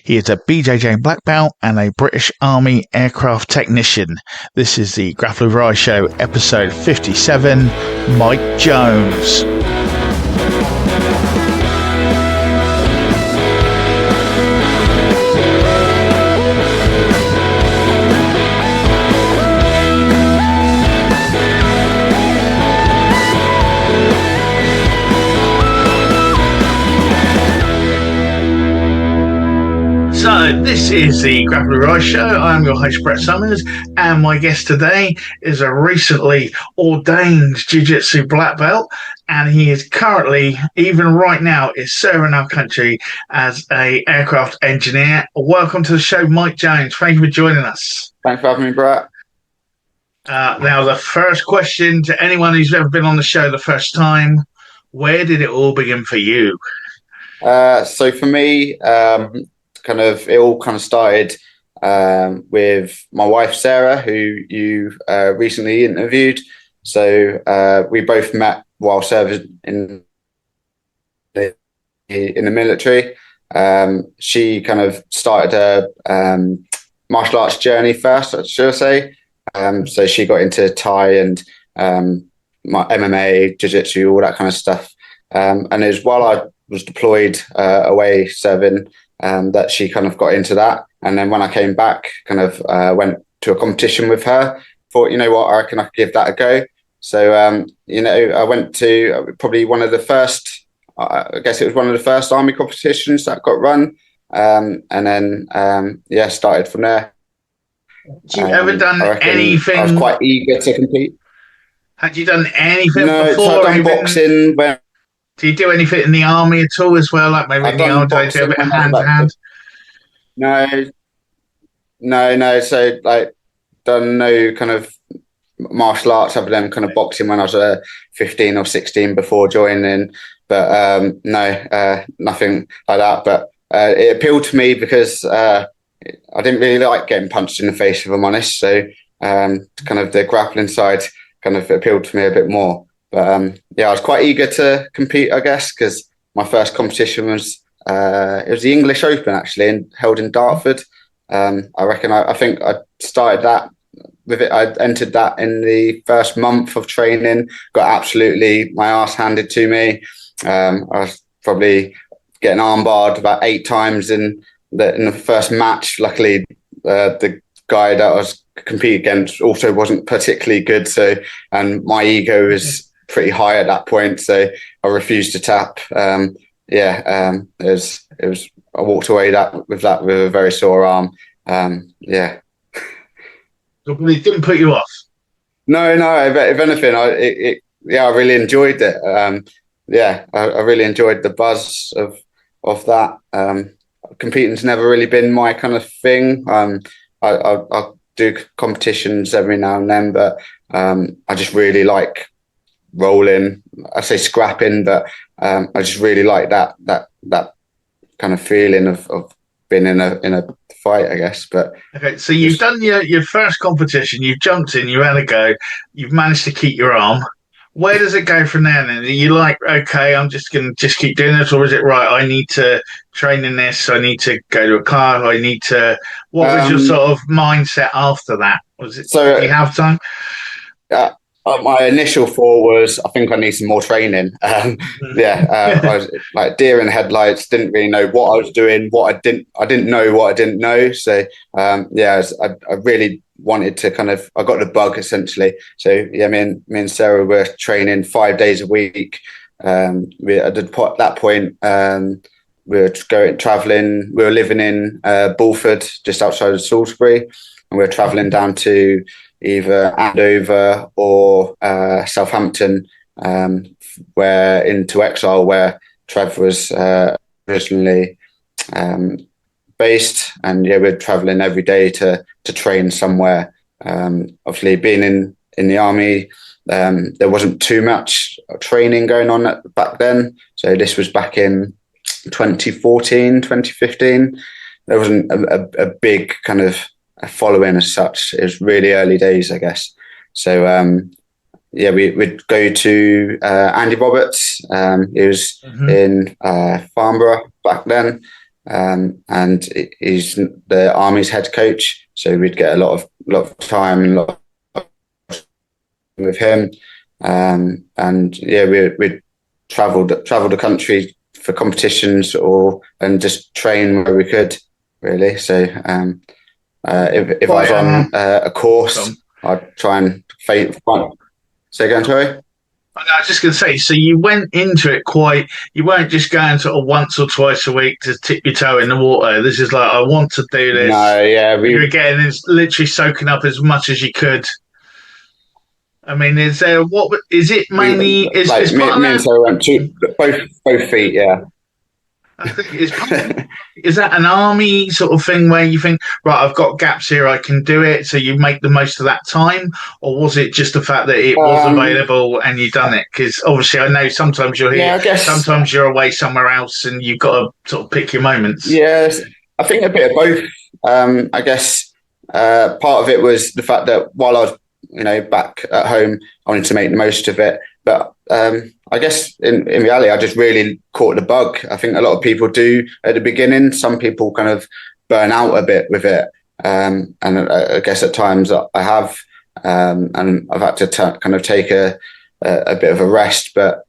He is a BJJ black belt and a British Army aircraft technician. This is the Grappling Riva Show, episode 57, Mike Jones. So this is the Grappling Riva Show. I'm your host, Brett Summers, and my guest today is a recently ordained Jiu-Jitsu black belt, and he is currently, even right now, is serving our country as an aircraft engineer. Welcome to the show, Mike Jones. Thank you for joining us. Thanks for having me, Brett. Now, the first question to anyone who's ever been on the show the first time, where did it all begin for you? So for me, it all started with my wife Sarah, who you recently interviewed. So we both met while serving in the military. She kind of started a martial arts journey first, should I say. So she got into Thai and my MMA, Jiu-Jitsu, all that kind of stuff. And it was while I was deployed away serving that she kind of got into that. And then when I came back, went to a competition with her. Thought, you know what, I reckon I could give that a go. So, I went to probably one of the first, I guess it was one of the first army competitions that got run. And then, started from there. Had you ever done anything? I was quite eager to compete. Had you done anything before? No, so I've done boxing. Do you do anything in the army at all as well? Like maybe in the army, do you do a bit of hand-to-hand? No. So done no kind of martial arts other than kind of boxing when I was 15 or 16 before joining. But nothing like that. But it appealed to me because I didn't really like getting punched in the face, if I'm honest. So kind of the grappling side kind of appealed to me a bit more. But I was quite eager to compete, I guess, because my first competition was it was the English Open actually, held in Dartford. I think I started that with it. I entered that in the first month of training. Got absolutely my ass handed to me. I was probably getting armbarred about 8 times in the first match. Luckily, the guy that I was competing against also wasn't particularly good. So, and my ego was pretty high at that point, so I refused to tap. It was. I walked away with a very sore arm. It didn't put you off. No. If anything, I really enjoyed it. I really enjoyed the buzz of that. Competing's never really been my kind of thing. I do competitions every now and then, but I just really like rolling. I say scrapping, but I just really like that kind of feeling of being in a fight, I guess. But okay, so you've done your first competition, you've jumped in, you had a go, you've managed to keep your arm. Where does it go from there then? Are you like, okay, I'm just going to keep doing this, or is it right, I need to train in this, I need to go to a class, what was your sort of mindset after that? Was it, did you have time? My initial thought was, I think I need some more training. I was like deer in the headlights. Didn't really know what I was doing. I didn't know what I didn't know. So I really wanted to I got the bug essentially. So me and Sarah were training 5 days a week. At that point, we were traveling. We were living in Bulford, just outside of Salisbury, and we were traveling down to either Andover or Southampton, where into exile, where Trev was originally based, and we're traveling every day to train somewhere. Obviously, being in the army, there wasn't too much training going on back then. So this was back in 2014, 2015. There wasn't a big kind of following as such. It was really early days, I guess. So we'd go to Andy Roberts. He was in Farnborough back then. and he's the Army's head coach. So we'd get a lot of time and a lot with him. And yeah, we'd travel the country for competitions and just train where we could, really. So if I was on a course, I'd try and say again, sorry. I was just going to say, so you went into it you weren't just going sort of once or twice a week to tip your toe in the water. This is like, I want to do this. No, yeah. You were getting this, literally soaking up as much as you could. I mean, is it mainly? Me and Sarah went both feet, yeah. I think is that an army sort of thing where you think, right, I've got gaps here, I can do it, so you make the most of that time? Or was it just the fact that it was available and you done it? Because obviously I know sometimes you're here, sometimes you're away somewhere else and you've got to sort of pick your moments. Yes, I think a bit of both. I guess part of it was the fact that while I was back at home, I wanted to make the most of it. But I guess in reality, I just really caught the bug. I think a lot of people do at the beginning. Some people kind of burn out a bit with it. And I guess at times I have, and I've had to kind of take a bit of a rest. But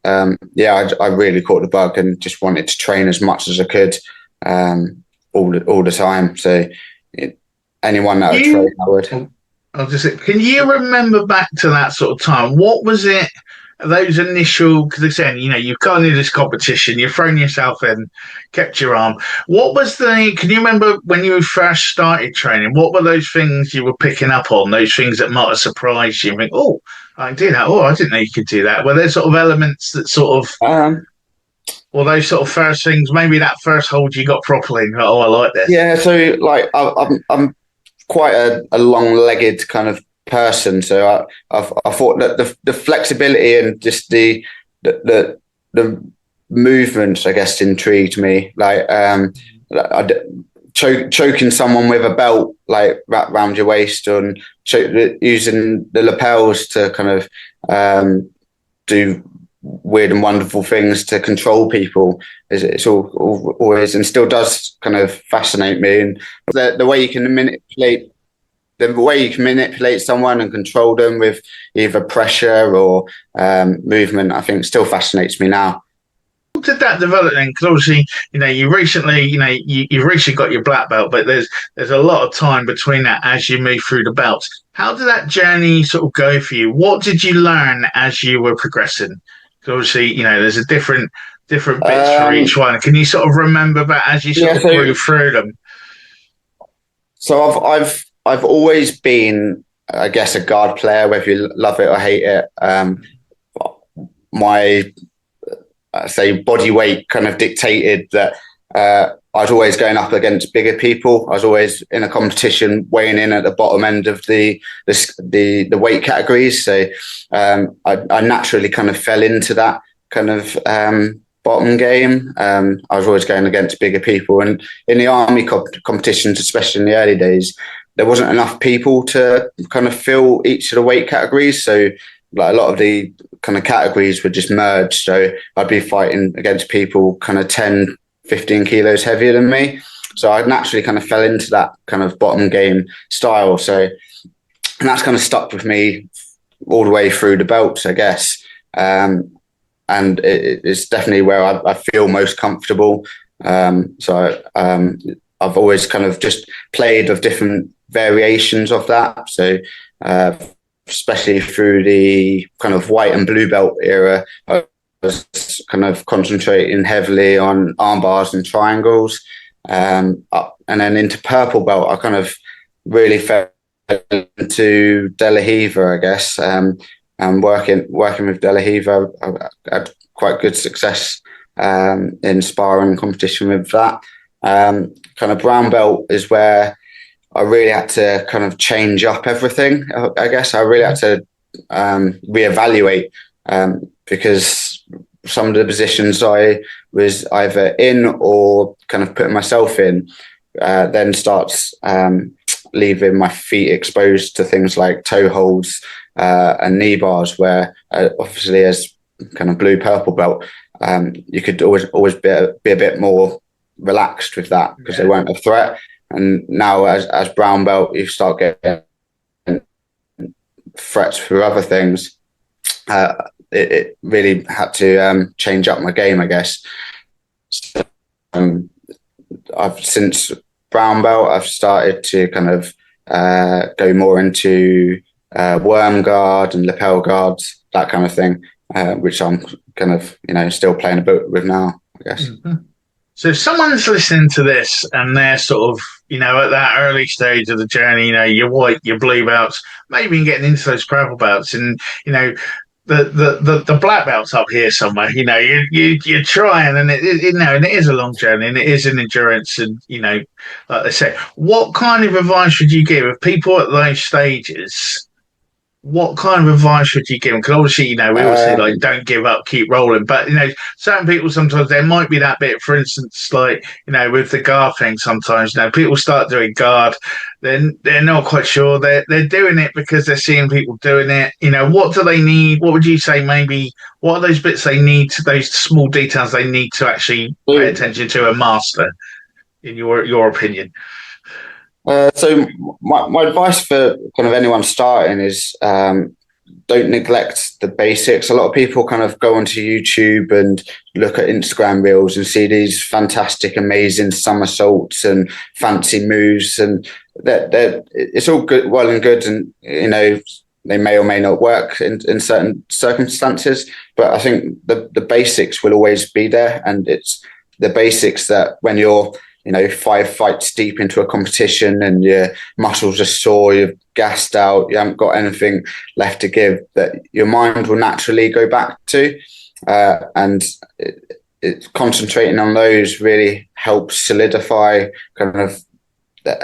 yeah, I really caught the bug and just wanted to train as much as I could all the time. So anyone that would train, I would. Can you remember back to that sort of time? What was it? Those initial, because again, you've gone into this competition, you've thrown yourself in, kept your arm. What was can you remember when you first started training? What were those things you were picking up on? Those things that might have surprised you and think, oh, I can do that. Oh, I didn't know you could do that. Were there sort of elements that sort of, or those sort of first things, maybe that first hold you got properly, like, oh, I like this. Yeah, so like I'm quite a long-legged kind of person, so I thought that the flexibility and just the movements, I guess, intrigued me. Like choking someone with a belt like wrapped around your waist, and using the lapels to kind of do weird and wonderful things to control people. It's always and still does kind of fascinate me, and the way you can manipulate. The way you can manipulate someone and control them with either pressure or movement, I think, still fascinates me now. How did that develop then? Because obviously, you recently, you've recently got your black belt, but there's a lot of time between that as you move through the belts. How did that journey sort of go for you? What did you learn as you were progressing? Because obviously, there's a different bits for each one. Can you sort of remember that as you sort of grew through them? So I've always been, I guess, a guard player, whether you love it or hate it. My, say, body weight kind of dictated that I was always going up against bigger people. I was always in a competition weighing in at the bottom end of the weight categories. So I naturally kind of fell into that kind of bottom game. I was always going against bigger people. And in the army competitions, especially in the early days, there wasn't enough people to kind of fill each of the weight categories. So like a lot of the kind of categories were just merged. So I'd be fighting against people kind of 10, 15 kilos heavier than me. So I naturally kind of fell into that kind of bottom game style. So, and that's kind of stuck with me all the way through the belts, I guess. And it's definitely where I feel most comfortable. So I've always kind of just played with different variations of that. So especially through the kind of white and blue belt era, I was kind of concentrating heavily on arm bars and triangles. And then into purple belt, I kind of really fell into De La Riva, I guess. And working with De La Riva, I had quite good success in sparring competition with that. Kind of brown belt is where I really had to kind of change up everything. I guess I really had to reevaluate because some of the positions I was either in or kind of putting myself in then starts leaving my feet exposed to things like toe holds and knee bars, where obviously as kind of blue purple belt, you could always be a bit more relaxed with that because they weren't a threat. And now as brown belt, you start getting threats for other things. It really had to change up my game, I guess. So, I've since brown belt, I've started to kind of go more into worm guard and lapel guards, that kind of thing, which I'm kind of, still playing a bit with now, I guess. Mm-hmm. So if someone's listening to this and they're sort of, at that early stage of the journey, your white, your blue belts, maybe getting into those purple belts, and the black belts up here somewhere, you're trying, and and it is a long journey, and it is an endurance, and like they say, what kind of advice would you give if people at those stages? What kind of advice would you give them? Because obviously, we always say, like, don't give up, keep rolling. But, certain people, sometimes there might be that bit, for instance, like, with the guard thing, sometimes, people start doing guard, then they're not quite sure. They're doing it because they're seeing people doing it. What do they need? What would you say, maybe, what are those bits they need, those small details they need to actually pay attention to and master, in your opinion? So my advice for kind of anyone starting is don't neglect the basics. A lot of people kind of go onto YouTube and look at Instagram reels and see these fantastic, amazing somersaults and fancy moves, and that it's all good, well and good, and they may or may not work in certain circumstances. But I think the basics will always be there, and it's the basics that when you're 5 fights deep into a competition and your muscles are sore, you're gassed out, you haven't got anything left to give, that your mind will naturally go back to. And it's concentrating on those really helps solidify kind of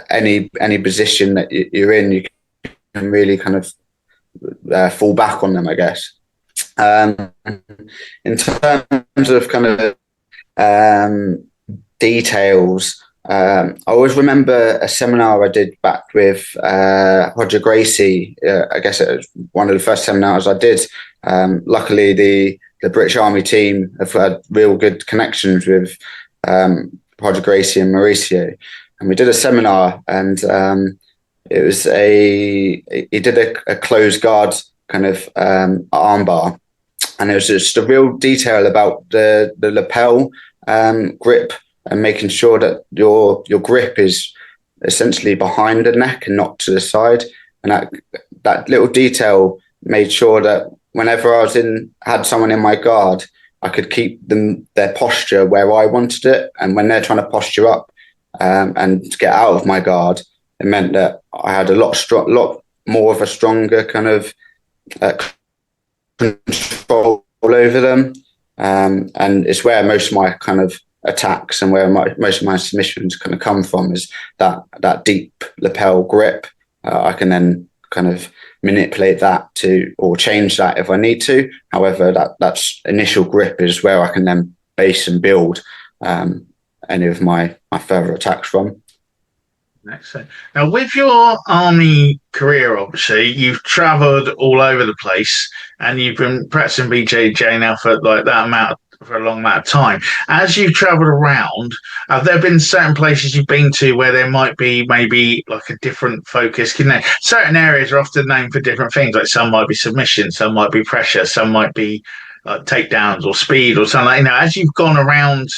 any position that you're in. You can really kind of fall back on them, I guess. In terms of kind of details, I always remember a seminar I did back with Roger Gracie. I guess it was one of the first seminars I did. Luckily, the British Army team have had real good connections with Roger Gracie and Mauricio, and we did a seminar, and it was he did a closed guard kind of armbar, and it was just a real detail about the lapel grip, and making sure that your grip is essentially behind the neck and not to the side. And that little detail made sure that whenever I had someone in my guard, I could keep their posture where I wanted it. And when they're trying to posture up and get out of my guard, it meant that I had a lot more of a stronger kind of control over them. And it's where most of my kind of attacks and where most of my submissions kind of come from, is that deep lapel grip. I can then kind of manipulate that or change that if I need to. However, that's initial grip is where I can then base and build any of my further attacks from. Excellent. Now, with your army career, obviously, you've travelled all over the place, and you've been practicing BJJ now for for a long amount of time. As you've travelled around, have there been certain places you've been to where there might be maybe like a different focus? Certain areas are often known for different things. Like some might be submission, some might be pressure, some might be takedowns or speed or something. As you've gone around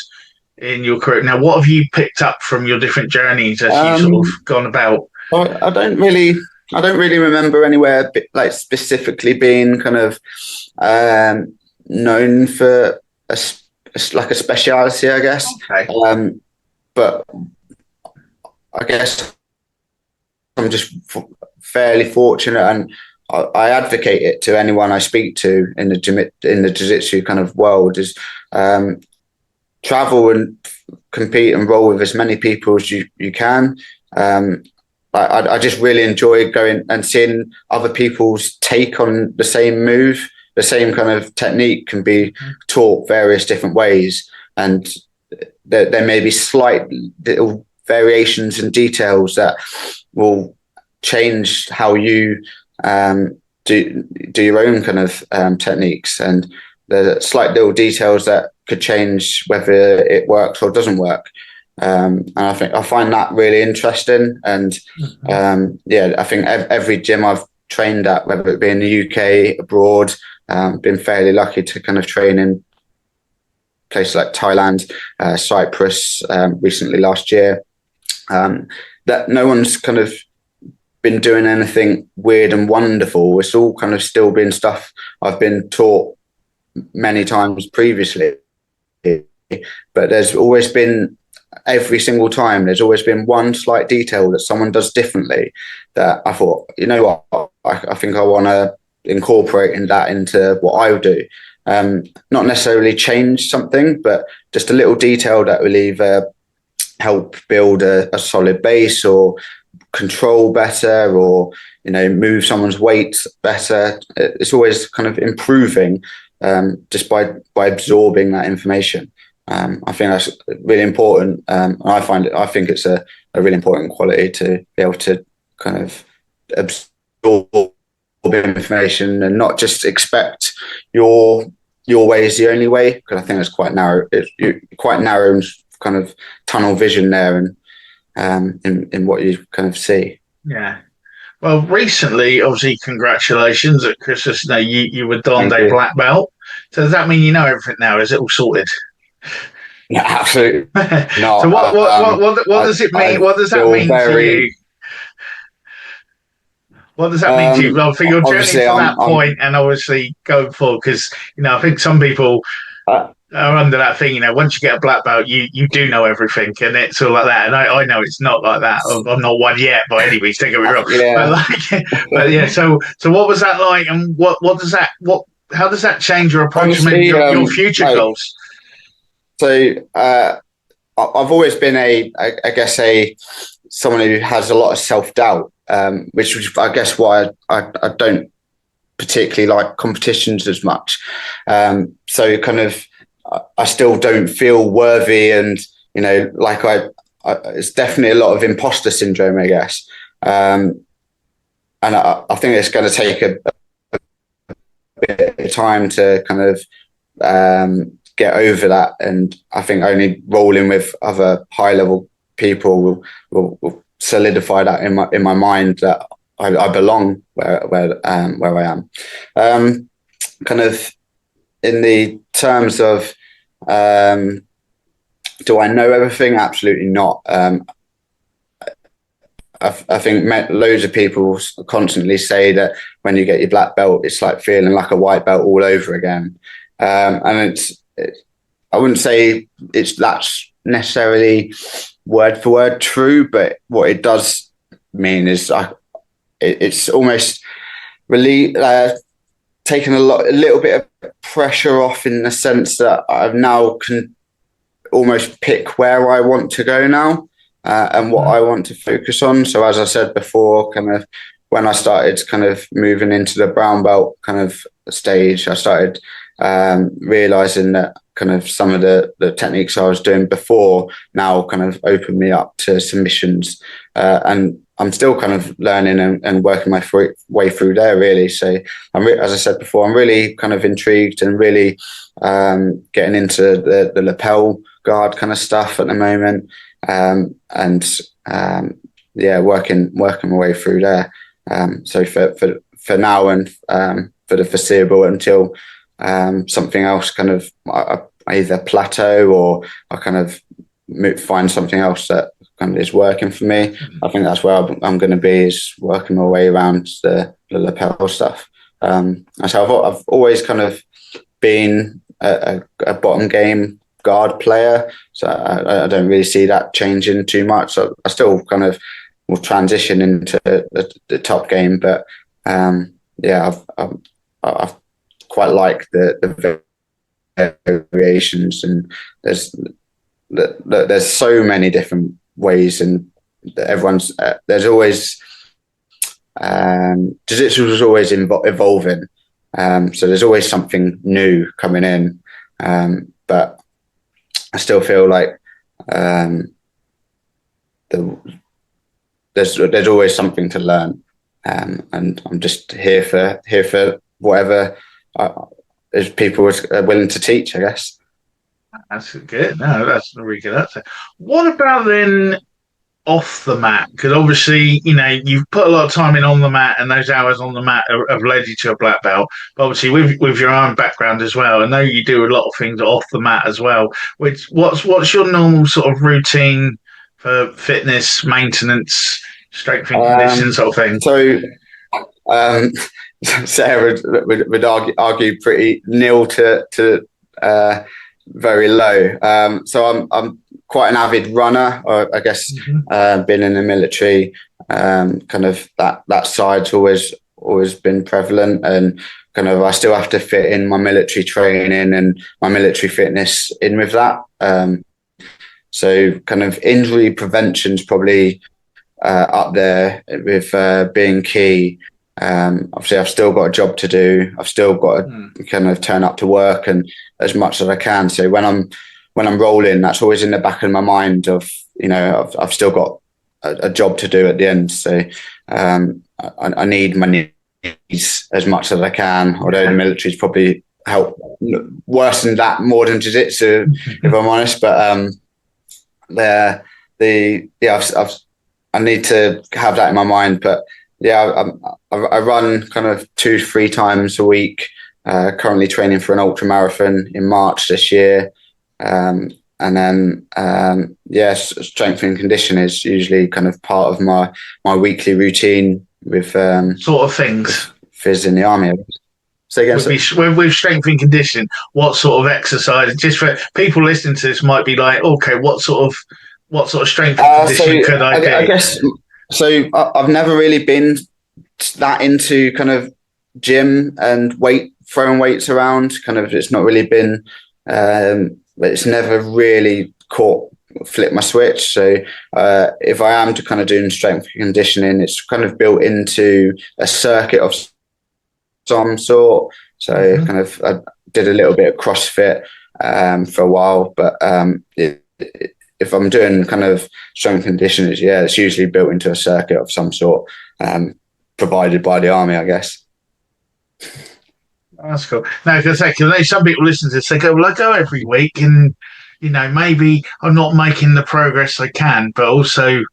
in your career, now what have you picked up from your different journeys as you've sort of gone about? I don't really remember anywhere like specifically being kind of known for a speciality, I guess. Okay. But I guess I'm just fairly fortunate, and I advocate it to anyone I speak to in the jiu-jitsu kind of world, is travel and compete and roll with as many people as you can. I just really enjoy going and seeing other people's take on the same move. The same kind of technique can be taught various different ways, and there may be slight little variations and details that will change how you do your own kind of techniques, and the slight little details that could change whether it works or doesn't work. And I find that really interesting. And I think every gym I've trained at, whether it be in the UK, abroad, been fairly lucky to kind of train in places like Thailand, Cyprus, recently last year. That no one's kind of been doing anything weird and wonderful. It's all kind of still been stuff I've been taught many times previously. But there's always been, every single time, there's always been one slight detail that someone does differently that I thought, you know what, I think I want to incorporate that into what I do. Not necessarily change something, but just a little detail that will either help build a solid base or control better, or, you know, move someone's weight better. It's always kind of improving just by absorbing that information. I think that's really important. I think it's a really important quality to be able to kind of absorb information and not just expect your way is the only way, because I think it's quite narrow. It's quite narrow and kind of tunnel vision there, and in what you kind of see. Yeah. Well, recently, obviously, congratulations at Christmas. No, you were donned a black belt. So does that mean you know everything now? Is it all sorted? Yeah, absolutely not. So what does it mean? What does that mean to you? What does that mean to you? Well, for your journey to that point, and obviously going forward, because, you know, I think some people are under that thing, you know, once you get a black belt, you do know everything, and it's all like that. And I know it's not like that. I'm not one yet by any means, don't get me wrong. Yeah. But yeah, so what was that like, and how does that change your approach to your future goals? So I've always been I guess someone who has a lot of self-doubt, which is, I guess, why I don't particularly like competitions as much. So kind of, I still don't feel worthy, and, you know, like it's definitely a lot of imposter syndrome, I guess. And I think it's going to take a bit of time to kind of get over that. And I think only rolling with other high level people will solidify that in my mind that I belong where I am. Kind of in the terms of, do I know everything? Absolutely not. I think loads of people constantly say that when you get your black belt, it's like feeling like a white belt all over again. And I wouldn't say that's necessarily word for word true, but what it does mean is it's almost really taken a little bit of pressure off, in the sense that I've now can almost pick where I want to go now, and what I want to focus on. So as I said before, kind of when I started kind of moving into the brown belt kind of stage, I started realizing that kind of some of the techniques I was doing before now kind of opened me up to submissions, and I'm still kind of learning and working my way through there, really. So as I said before, I'm really kind of intrigued and really getting into the lapel guard kind of stuff at the moment, and working my way through there. So for now, and for the foreseeable, until something else kind of I either plateau or I kind of find something else that kind of is working for me. I think that's where I'm going to be, is working my way around the lapel stuff. So I've always kind of been a bottom game guard player, so I don't really see that changing too much. So I still kind of will transition into the top game, but I've quite like the variations, and there's so many different ways, and everyone's there's always jiu-jitsu is always evolving, so there's always something new coming in, but I still feel like there's always something to learn, and I'm just here for whatever is people are willing to teach, I guess. That's good. No, that's a really good answer. What about then off the mat? Because obviously, you've put a lot of time in on the mat, and those hours on the mat have led you to a black belt. But obviously, with your own background as well, I know you do a lot of things off the mat as well. Which what's your normal sort of routine for fitness, maintenance, strength and conditioning sort of thing? So um, Sarah would argue pretty nil to very low. So I'm quite an avid runner. I guess been in the military, kind of that side's always been prevalent, and kind of I still have to fit in my military training and my military fitness in with that. So kind of injury prevention's probably up there with being key. Obviously, I've still got a job to do. I've still got to kind of turn up to work and as much as I can. So when I'm rolling, that's always in the back of my mind of, I've still got a job to do at the end. So I need my knees as much as I can, although the military's probably helped worse than that, more than jiu-jitsu, if I'm honest. But I need to have that in my mind. But yeah, I run kind of 2-3 times a week. Currently training for an ultra marathon in March this year, and then strength and conditioning is usually kind of part of my weekly routine with sort of things. Fizz in the army. So again, with strength and conditioning, what sort of exercise? Just for people listening to this, might be like, okay, what sort of strength and conditioning could I do? I guess so. I've never really been that into kind of gym and throwing weights around. Kind of, it's not really been. It's never really flipped my switch. So if I am to kind of doing strength and conditioning, it's kind of built into a circuit of some sort. So kind of I did a little bit of CrossFit for a while, but if I'm doing kind of strength and conditioning, it's usually built into a circuit of some sort, provided by the army, I guess. That's cool. No, because some people listen to this, they go, well, I go every week and, maybe I'm not making the progress I can, but also,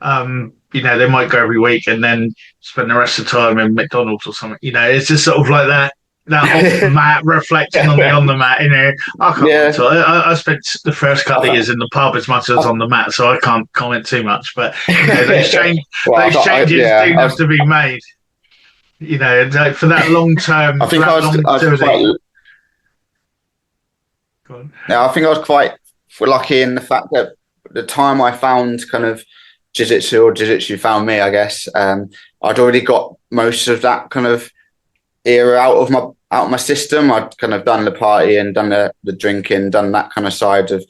they might go every week and then spend the rest of the time in McDonald's or something. It's just sort of like that off the mat, reflecting on the mat. I can't I spent the first couple of years in the pub as much as on the mat, so I can't comment too much. But those changes do have to be made. For that long term. I think I was quite lucky in the fact that the time I found kind of jiu-jitsu, or jiu-jitsu found me, I guess, I'd already got most of that kind of era out of my system. I'd kind of done the party and done the drinking, done that kind of side of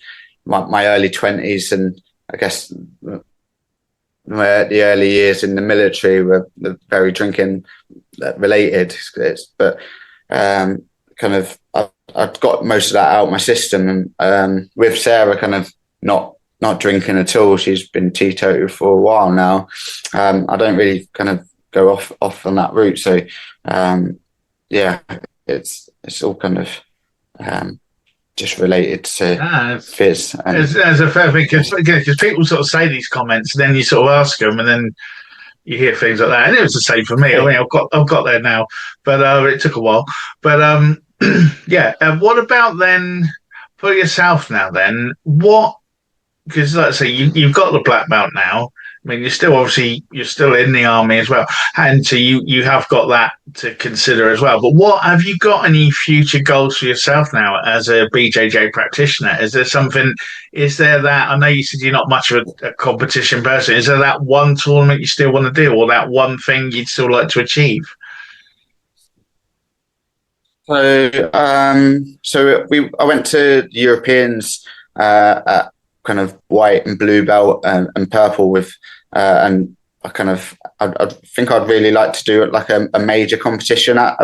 my early 20s, and I guess the early years in the military were very drinking related. But kind of I've got most of that out of my system, and with Sarah kind of not drinking at all. She's been teetotal for a while now. I don't really kind of go off on that route. So it's all kind of just related to fizz. As a fair thing, because people sort of say these comments, and then you sort of ask them, and then you hear things like that. And it was the same for me. I mean, I've got there now, but it took a while. But what about then for yourself now? Then what? Because like I say, you've got the black belt now. I mean, you're still in the army as well, and so you have got that to consider as well. But have you got any future goals for yourself now as a BJJ practitioner? Is there that, I know you said you're not much of a competition person. Is there that one tournament you still want to do, or that one thing you'd still like to achieve? So I went to the Europeans at kind of white and blue belt and purple with, and I think I'd really like to do like a major competition at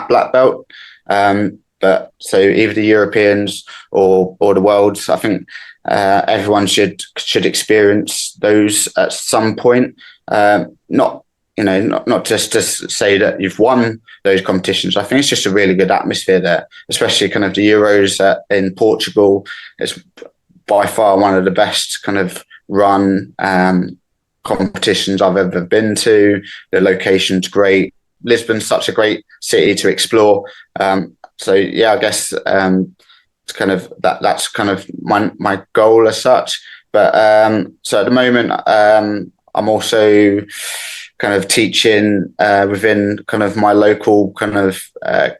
black belt. But so either the Europeans or the Worlds, I think everyone should experience those at some point. Not not just to say that you've won those competitions. I think it's just a really good atmosphere there, especially kind of the Euros in Portugal. It's by far one of the best kind of run competitions I've ever been to. The location's great. Lisbon's such a great city to explore. So yeah, I guess it's kind of that's kind of my goal as such. But so at the moment, I'm also kind of teaching within kind of my local kind of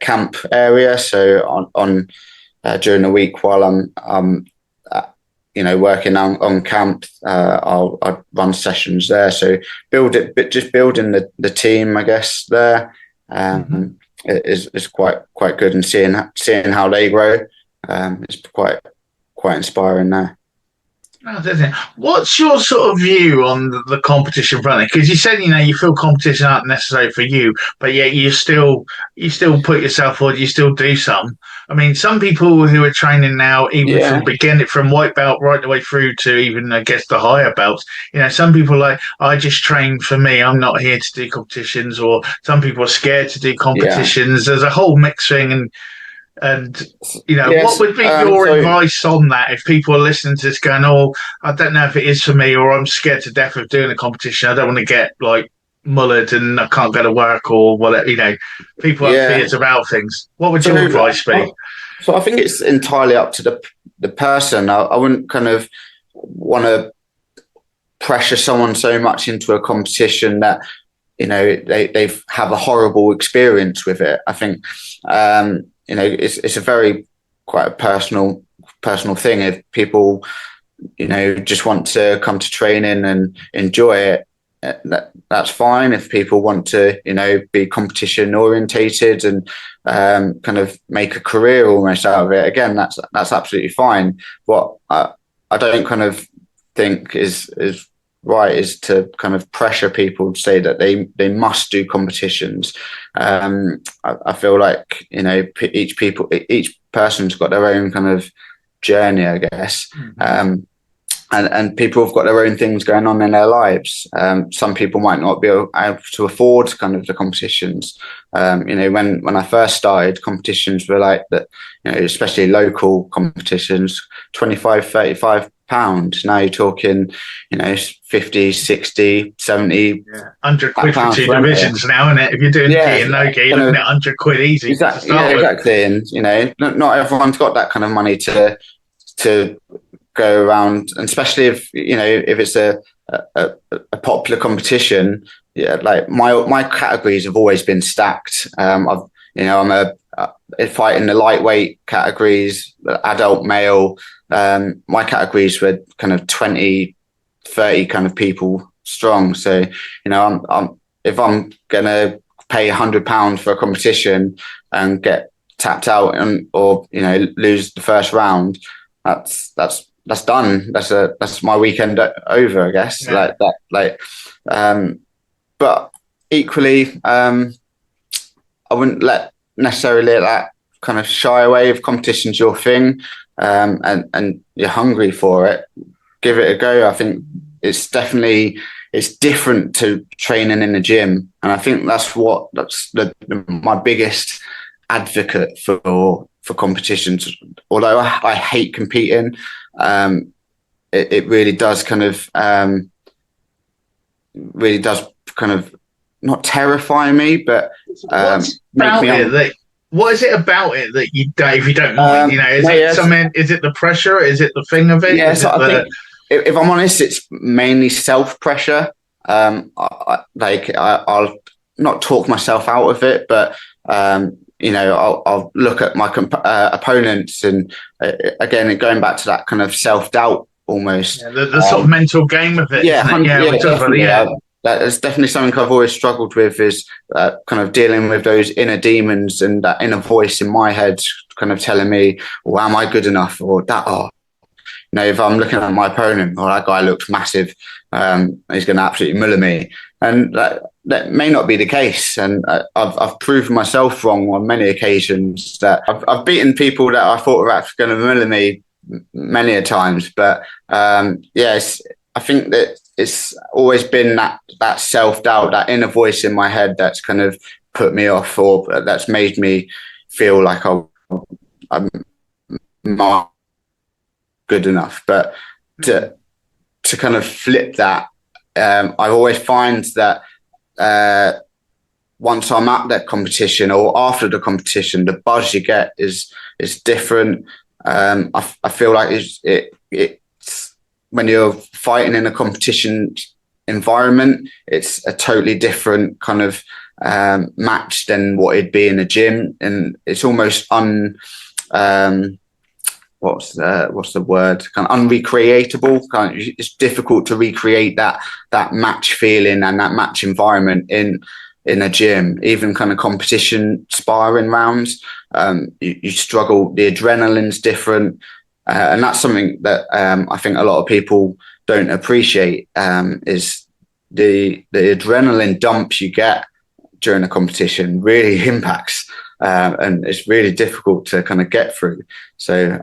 camp area. So on during the week while I'm working on camp, I'll run sessions there. So just building the team, I guess, there is quite good, and seeing how they grow is quite inspiring there. Oh, definitely. What's your sort of view on the competition front? Because you said, you feel competition aren't necessary for you, but yet you still put yourself forward, you still do some. I mean, some people who are training now, even from white belt right the way through to even, I guess, the higher belts, some people like, I just train for me, I'm not here to do competitions, or some people are scared to do competitions. There's a whole mixed thing, and what would be your advice on that if people are listening to this going, oh, I don't know if it is for me, or I'm scared to death of doing a competition, I don't want to get like mullered and I can't go to work, or whatever, people have fears about things. What would your advice be? So I think it's entirely up to the person. I wouldn't kind of want to pressure someone so much into a competition that they have a horrible experience with it. I think it's a very quite a personal thing. If people just want to come to training and enjoy it, that's fine. If people want to be competition orientated and kind of make a career almost out of it, again, that's absolutely fine. What I don't kind of think is right is to kind of pressure people to say that they must do competitions. I feel like each person's got their own kind of journey, I guess. And people have got their own things going on in their lives. Some people might not be able to afford kind of the competitions. When I first started, competitions were like that, especially local competitions, 25, 35 pounds. Now you're talking, 50, 60, 70. 100 quid for two divisions now, isn't it? If you're doing gi and no gi, you're looking at 100 quid easy. Exactly. And, not everyone's got that kind of money to go around, and especially if it's a popular competition. Like my categories have always been stacked. I'm fighting the lightweight categories, adult male. My categories were kind of 20, 30 kind of people strong. So if I'm gonna pay £100 for a competition and get tapped out or lose the first round, that's done. That's my weekend over, I guess. But equally, I wouldn't necessarily let that kind of shy away. If competition's your thing, and you're hungry for it, give it a go. I think it's different to training in the gym, and I think that's my biggest advocate for competitions. Although I hate competing, it really does kind of not terrify me, but what is it about it that you don't, if you don't mind, is it the pressure? Is it the thing of it? Yeah, so I think, if I'm honest, it's mainly self-pressure. I'll not talk myself out of it, but I'll look at my opponents, and again, going back to that kind of self-doubt almost. Yeah, the sort of mental game of it. That's definitely something I've always struggled with, is kind of dealing with those inner demons and that inner voice in my head kind of telling me, well, am I good enough? Or that, if I'm looking at my opponent, that guy looks massive, he's going to absolutely muller me. And that may not be the case. And I've proven myself wrong on many occasions, that I've beaten people that I thought were actually going to muller me many a times. But I think that it's always been that self-doubt, that inner voice in my head that's kind of put me off, or that's made me feel like I'm not good enough. But to kind of flip that, I always find that once I'm at that competition or after the competition, the buzz you get is different. I feel like it's when you're fighting in a competition environment, it's a totally different kind of match than what it'd be in a gym, and it's almost what's the word? Kind of unrecreatable. It's difficult to recreate that match feeling and that match environment in a gym. Even kind of competition sparring rounds, you struggle. The adrenaline's different, and that's something that I think a lot of people don't appreciate. Is the adrenaline dump you get during a competition really impacts, and it's really difficult to kind of get through. So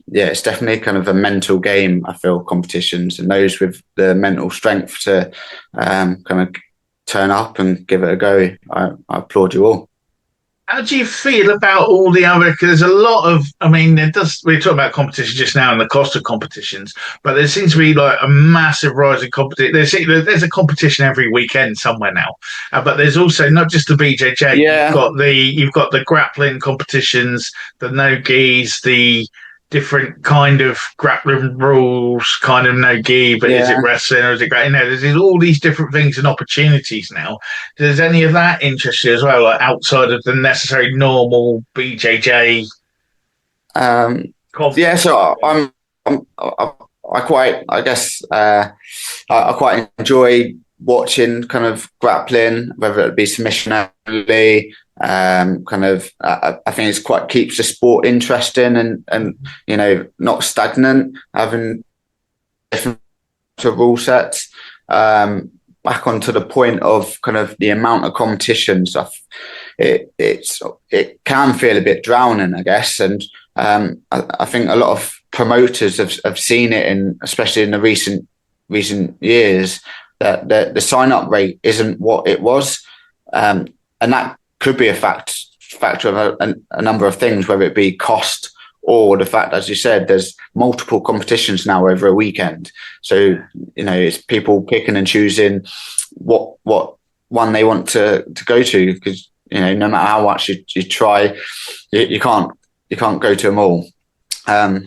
it's definitely kind of a mental game, I feel, competitions, and those with the mental strength to kind of turn up and give it a go, I applaud you all. How do you feel about all the other? Because there's a lot of, I mean, we're talking about competition just now and the cost of competitions, but there seems to be like a massive rise in competition. There's a competition every weekend somewhere now, but there's also not just the BJJ. Yeah. You've got the grappling competitions, the no gis, the different kind of grappling rules, kind of no gi, but is it wrestling or is it grappling? There's all these different things and opportunities now. Does any of that interest you as well, like outside of the necessary normal BJJ? So I quite enjoy watching kind of grappling, whether it be submission only. I think it's quite keeps the sport interesting and not stagnant, having different rule sets. Back onto the point of kind of the amount of competition stuff, it can feel a bit drowning, I guess, and I think a lot of promoters have seen it, especially in the recent years, that the sign up rate isn't what it was, and that could be a factor of a number of things, whether it be cost or the fact, as you said, there's multiple competitions now over a weekend. So, it's people picking and choosing what one they want to go to, because, no matter how much you try, you can't go to them all. I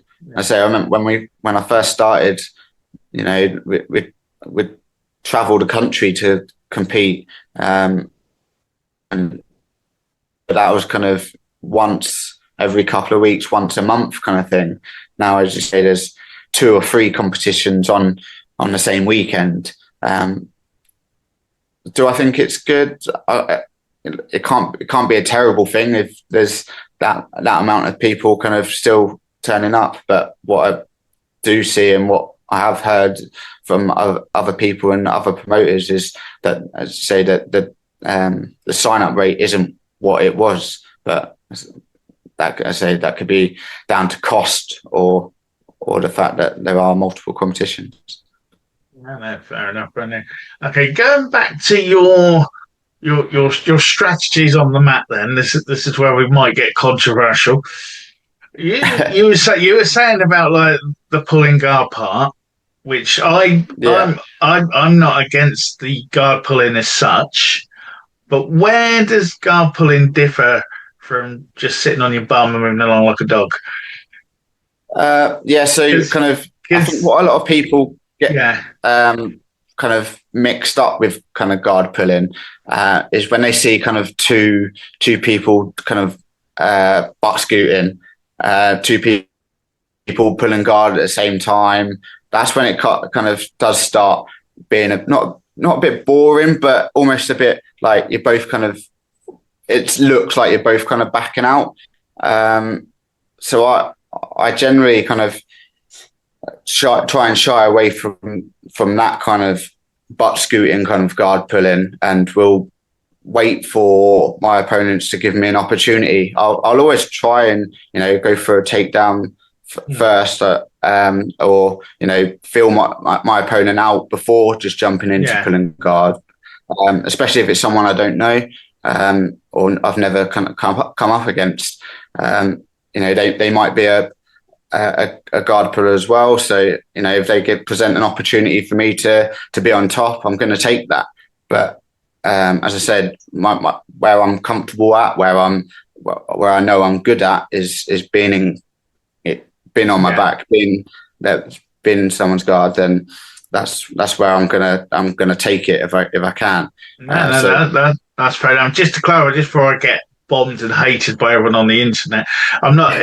say, I remember when I first started, we'd travel the country to compete, and that was kind of once every couple of weeks, once a month kind of thing. Now, as you say, there's 2 or 3 competitions on the same weekend. Do I think it's good? It can't be a terrible thing if there's that amount of people kind of still turning up. But what I do see and what I have heard from other people and other promoters is that, as you say, that the sign up rate isn't what it was, but that could be down to cost or the fact that there are multiple competitions. No, fair enough, Brendan. Okay, going back to your strategies on the mat, then this is where we might get controversial. You were saying about like the pulling guard part, which I'm not against the guard pulling as such, but where does guard pulling differ from just sitting on your bum and moving along like a dog? So kind of, I think what a lot of people get kind of mixed up with kind of guard pulling is when they see kind of two people kind of butt scooting, 2 people pulling guard at the same time. That's when it kind of does start being not a bit boring, but almost a bit like you're both kind of, it looks like you're both kind of backing out. So I generally kind of try and shy away from that kind of butt scooting kind of guard pulling, and will wait for my opponents to give me an opportunity. I'll always try and go for a takedown first, or feel my opponent out before just jumping into pulling guard, especially if it's someone I don't know or I've never come up against. They might be a guard puller as well. So if they present an opportunity for me to be on top, I'm going to take that. But as I said, where I'm comfortable at, where I know I'm good at, is being on my back, being someone's guard. Then that's where I'm gonna take it if I can. That's fair enough. Just to clarify, just before I get bombed and hated by everyone on the internet, I'm not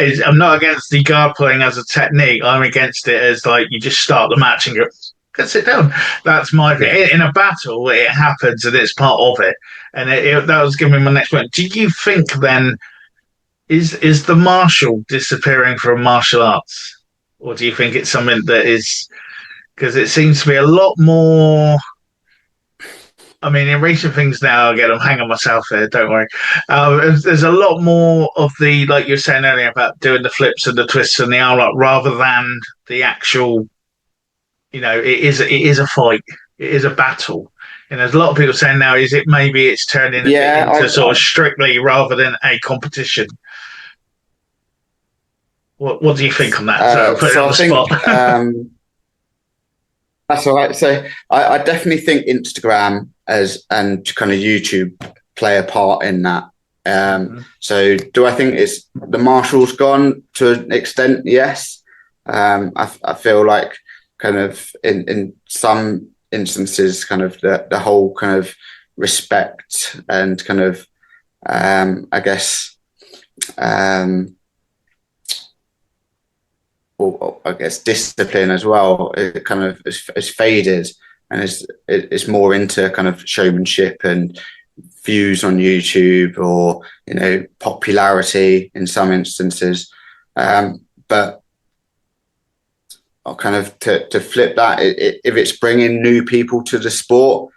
against the guard pulling as a technique. I'm against it as like you just start the match and go, go sit down. That's my thing. In a battle, it happens and it's part of it. And that was giving me my next point. Do you think then is the martial disappearing from martial arts, or do you think it's something that is, because it seems to be a lot more? I mean, in recent things now, again, I'm hanging myself there, don't worry. There's a lot more of the, like you were saying earlier, about doing the flips and the twists and the arm lock rather than the actual, it is a fight. It is a battle. And there's a lot of people saying now, maybe it's turning a bit into sort of strictly rather than a competition. What do you think on that? So I think that's all right. So I definitely think Instagram and kind of YouTube play a part in that. So do I think it's the martial's gone to an extent? Yes. I feel like kind of in some instances, kind of the whole kind of respect and kind of I guess discipline as well. It kind of is faded and it's more into kind of showmanship and views on YouTube or popularity in some instances. But I'll kind of to flip that, if it's bringing new people to the sport,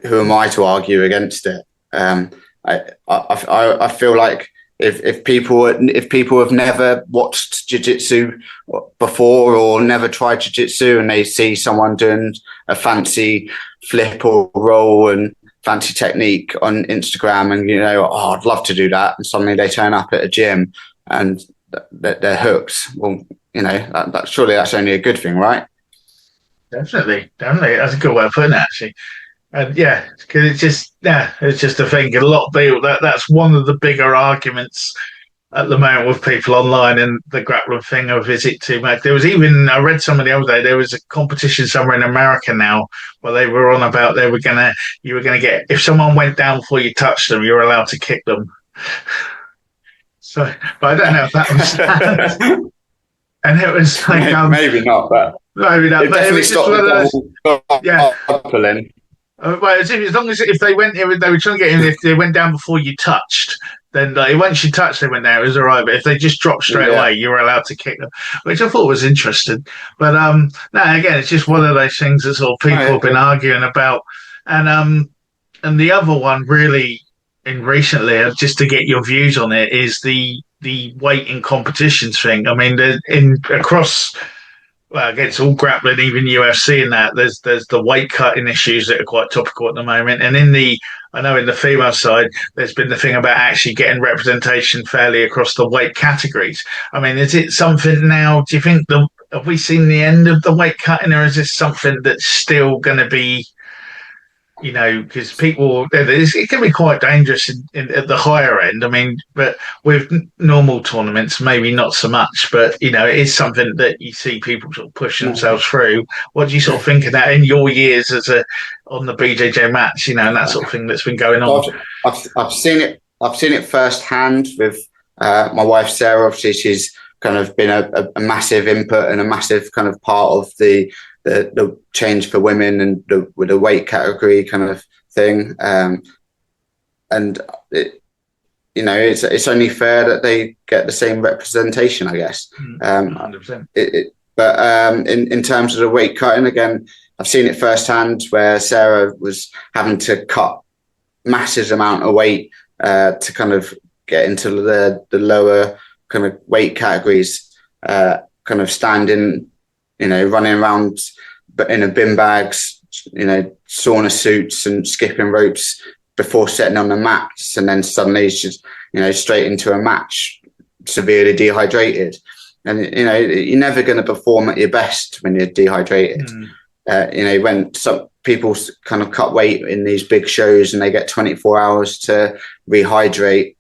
who am I to argue against it? I feel like if people have never watched jiu-jitsu before or never tried jiu-jitsu and they see someone doing a fancy flip or roll and fancy technique on Instagram and I'd love to do that, and suddenly they turn up at a gym and they're hooked. Well, surely that's only a good thing, right? Definitely. That's a good way of putting it, actually. And because it's just a thing. A lot of people, that's one of the bigger arguments at the moment with people online and the grappling thing of is it too much? There was even, I read somebody the other day, there was a competition somewhere in America now where they were on about you were gonna get, if someone went down before you touched them, you were allowed to kick them. So, but I don't know if that was and it was like maybe not, but maybe not. It definitely stopped pulling. Well, as long as if they were trying to get in, if they went down before you touched, then once you touched, they went there. It was all right. But if they just dropped straight away, you were allowed to kick them, which I thought was interesting. But no, again, it's just one of those things that sort of people have been arguing about. And the other one really, in recently, just to get your views on it, is the weight in competitions thing. I mean, across. Well, against all grappling, even UFC and that, there's the weight cutting issues that are quite topical at the moment. And I know in the female side, there's been the thing about actually getting representation fairly across the weight categories. I mean, is it something now, do you think, have we seen the end of the weight cutting, or is this something that's still going to be, because people, it can be quite dangerous at the higher end. I mean, but with normal tournaments, maybe not so much, but, it is something that you see people sort of push themselves through. What do you sort of think of that in your years on the BJJ match, and that sort of thing that's been going on? I've seen it firsthand with my wife, Sarah. Obviously, she's kind of been a massive input and a massive kind of part of the change for women and with the weight category kind of thing. And it's only fair that they get the same representation, I guess. 100%. But in terms of the weight cutting, again, I've seen it firsthand where Sarah was having to cut massive amount of weight to kind of get into the lower kind of weight categories. kind of standing, running around in a bin bags, sauna suits and skipping ropes before setting on the mats, and then suddenly it's just, straight into a match, severely dehydrated. And, you're never going to perform at your best when you're dehydrated. When some people kind of cut weight in these big shows and they get 24 hours to rehydrate,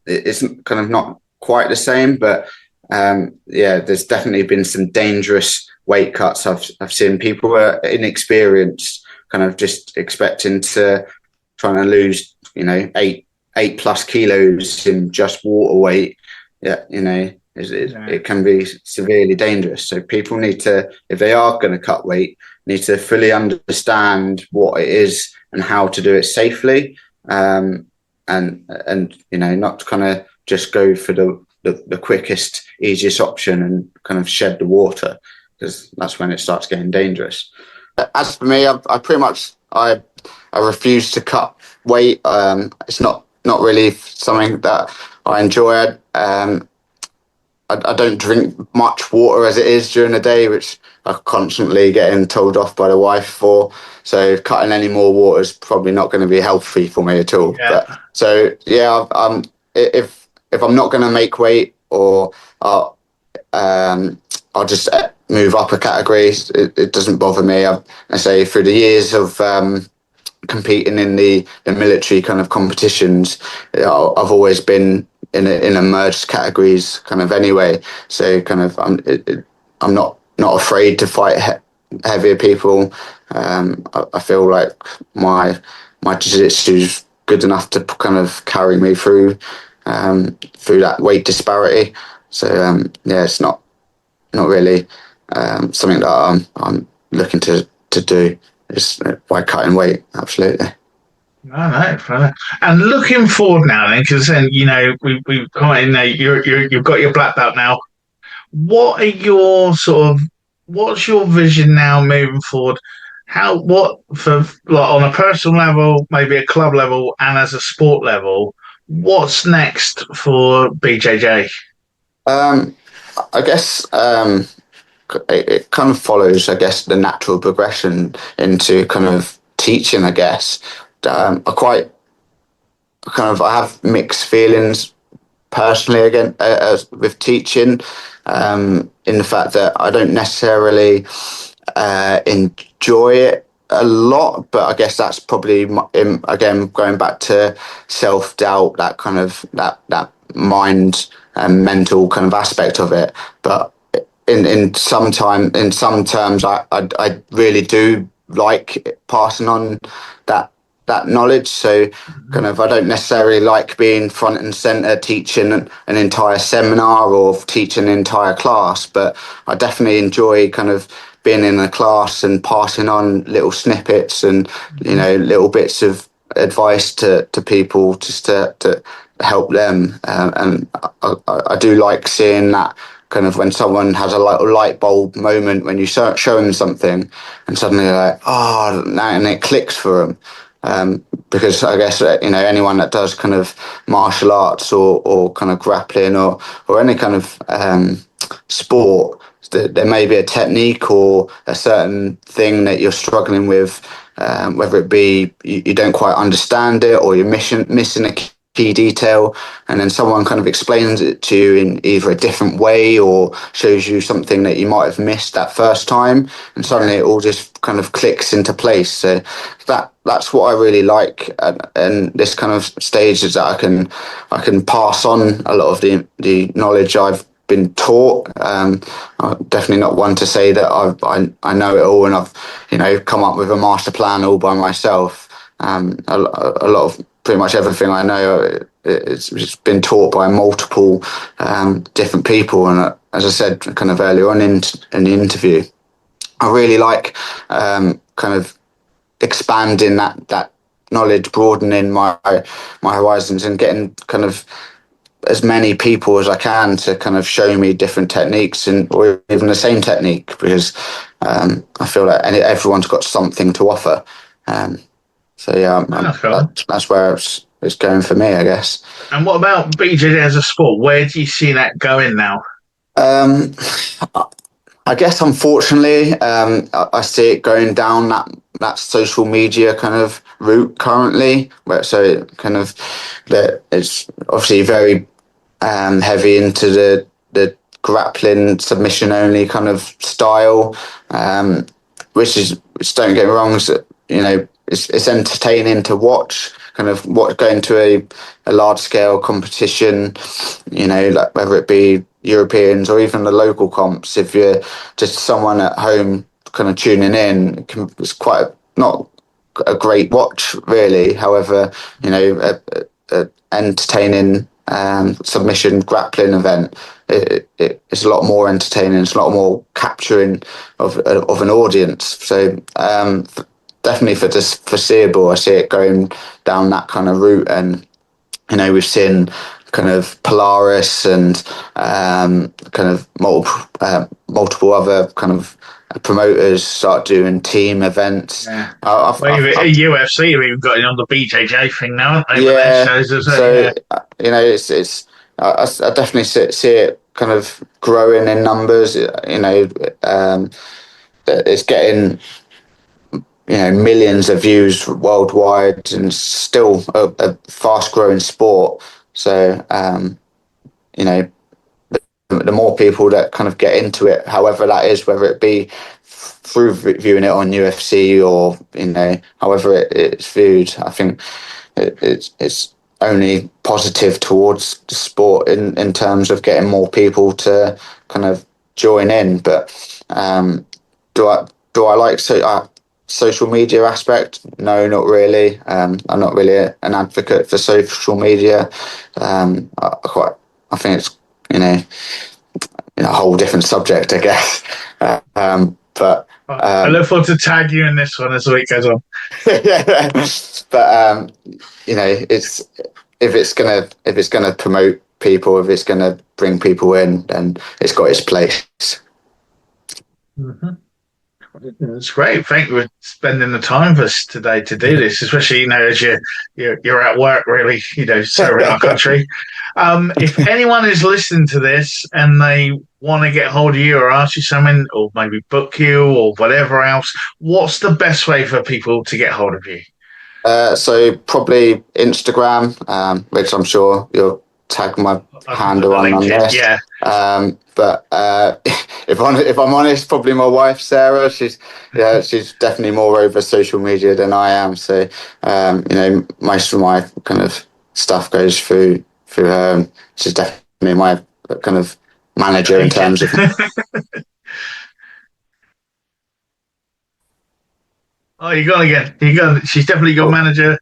it's kind of not quite the same, but there's definitely been some dangerous weight cuts. I've seen people are inexperienced, kind of just trying to lose, 8+ kilos in just water weight. It can be severely dangerous. So people need to, if they are going to cut weight, need to fully understand what it is and how to do it safely, and not kind of just go for the quickest, easiest option and kind of shed the water, because that's when it starts getting dangerous. As for me, I refuse to cut weight. It's not really something that I enjoy. I don't drink much water as it is during the day, which I'm constantly getting told off by the wife for. So cutting any more water is probably not going to be healthy for me at all. Yeah. But so yeah, if I'm not going to make weight, or I'll just move up a category. It doesn't bother me. I say through the years of competing in the military kind of competitions, I've always been in merged categories kind of anyway. So kind of I'm not afraid to fight heavier people. I feel like my jiu-jitsu is good enough to kind of carry me through that weight disparity. So it's not really something that I'm looking to do, is by cutting weight. Absolutely. No. And looking forward now, then, because then we've got you've got your black belt now. What are your what's your vision now moving forward? For like on a personal level, maybe a club level, and as a sport level, what's next for BJJ? I guess it kind of follows, I guess, the natural progression into kind of teaching, I guess. I have mixed feelings personally again with teaching, in the fact that I don't necessarily enjoy it a lot, but I guess that's probably again going back to self-doubt, that kind of that mind and mental kind of aspect of it. But in some terms, I really do like passing on that knowledge. So kind of, I don't necessarily like being front and center teaching an entire seminar or teaching an entire class, but I definitely enjoy kind of being in a class and passing on little snippets and little bits of advice to people, just to help them. And I do like seeing that kind of, when someone has a light bulb moment when you show them something and suddenly they're like, oh, and it clicks for them. Because I guess anyone that does kind of martial arts or kind of grappling or any kind of sport, there may be a technique or a certain thing that you're struggling with, whether it be you don't quite understand it, or you're missing a key detail, and then someone kind of explains it to you in either a different way or shows you something that you might have missed that first time, and suddenly it all just kind of clicks into place. So that's what I really like, and this kind of stage is that I can pass on a lot of the knowledge I've been taught. I'm definitely not one to say that I know it all and I've come up with a master plan all by myself. A lot of pretty much everything I know, it's been taught by multiple different people. And as I said kind of earlier on in the interview, I really like kind of expanding that knowledge, broadening my horizons, and getting kind of as many people as I can to kind of show me different techniques, or even the same technique, because I feel like everyone's got something to offer. So yeah, that's where it's going for me, I guess. And what about BJJ as a sport? Where do you see that going now? Um, I guess unfortunately, I see it going down that social media kind of route currently, where so kind of that it's obviously very heavy into the grappling submission only kind of style, which don't get me wrong, is, you know, it's entertaining to watch. Kind of what going to a large scale competition, you know, like whether it be Europeans or even the local comps. If you're just someone at home kind of tuning in, it's quite not a great watch really. However, you know, a entertaining submission grappling event, it's a lot more entertaining. It's a lot more capturing of an audience. So definitely for this foreseeable, I see it going down that kind of route. And you know, we've seen kind of Polaris and kind of multiple other kind of promoters start doing team events. Yeah. Well, even UFC, have even got it on the BJJ thing now, haven't they? Yeah. Shows us So yeah. you know, it's I definitely see it kind of growing in numbers. You know, it's getting, you know, millions of views worldwide, and still a fast growing sport. So you know, the more people that kind of get into it, however that is, whether it be through viewing it on UFC or, you know, however it's viewed, I think it's only positive towards the sport in terms of getting more people to kind of join in. But do I like social media aspect? No, not really. I'm not really an advocate for social media. I think it's, you know, a whole different subject, I guess. But I look forward to tag you in this one as the week goes on. but you know, it's if it's gonna promote people, if it's gonna bring people in, then it's got its place. Mm-hmm. It's great. Thank you for spending the time for us today to do this, especially, you know, as you're at work, really, you know, serving our country. If anyone is listening to this and they want to get hold of you or ask you something, or maybe book you or whatever else, what's the best way for people to get hold of you? So probably Instagram, which I'm sure you'll tag my I can put handle the link on in. this. Yeah. But if I'm honest, probably my wife Sarah. She's definitely more over social media than I am. So you know, most of my kind of stuff goes through her. And she's definitely my kind of manager in terms of. Oh, you got again. You got. She's definitely your manager.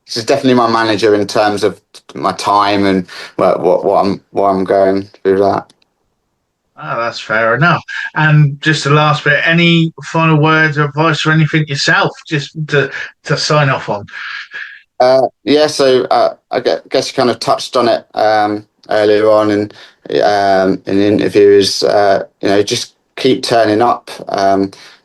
She's definitely my manager in terms of my time and what I'm going through that. Oh, that's fair enough. And just the last bit, any final words or advice or anything yourself, just to sign off on? Yeah, so guess you kind of touched on it earlier on in the interviews. You know, just keep turning up.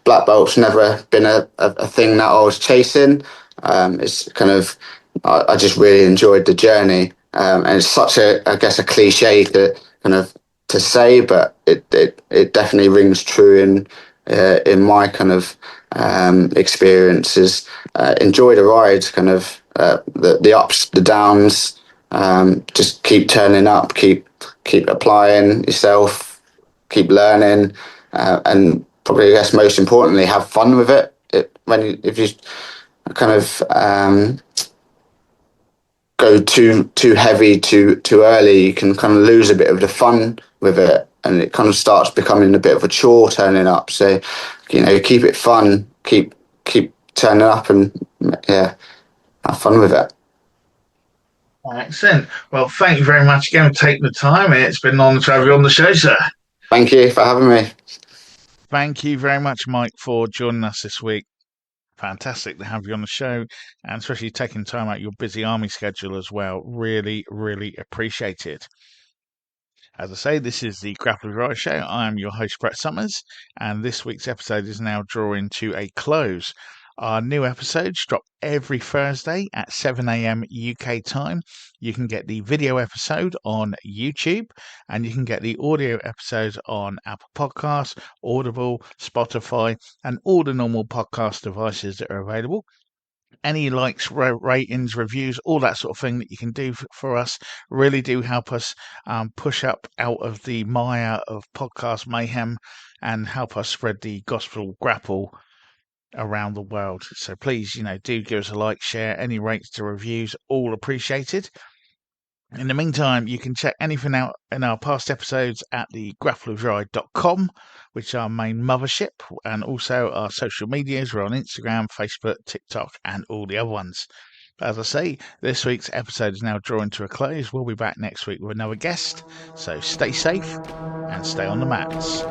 Black belt's never been a thing that I was chasing. It's kind of I just really enjoyed the journey, and it's such I guess a cliche to kind of to say, but it definitely rings true in my kind of experiences. Enjoy the ride, kind of the ups, the downs. Just keep turning up, keep applying yourself, keep learning, and probably I guess most importantly, have fun with it. If you kind of go too heavy too early, you can kind of lose a bit of the fun with it, and it kind of starts becoming a bit of a chore turning up. So, you know, keep it fun, keep turning up, and yeah, have fun with it. Excellent. Well, thank you very much again for taking the time. It's been an honour to have you on the show, sir. Thank you for having me. Thank you very much, Mike, for joining us this week. Fantastic to have you on the show, and especially taking time out your busy army schedule as well. Really, really appreciate it. As I say, this is the Grappling Right Show. I am your host, Brett Summers, and this week's episode is now drawing to a close. Our new episodes drop every Thursday at 7 a.m. UK time. You can get the video episode on YouTube, and you can get the audio episodes on Apple Podcasts, Audible, Spotify, and all the normal podcast devices that are available. Any likes, ratings, reviews, all that sort of thing that you can do for us really do help us push up out of the mire of podcast mayhem and help us spread the gospel grapple around the world. So please, do give us a like, share, any rates to reviews, all appreciated. In the meantime, you can check anything out in our past episodes at the grapplerride.com, which is our main mothership, and also our social medias. We're on Instagram, Facebook, TikTok, and all the other ones. But as I say, this week's episode is now drawing to a close. We'll be back next week with another guest, so stay safe and stay on the mats.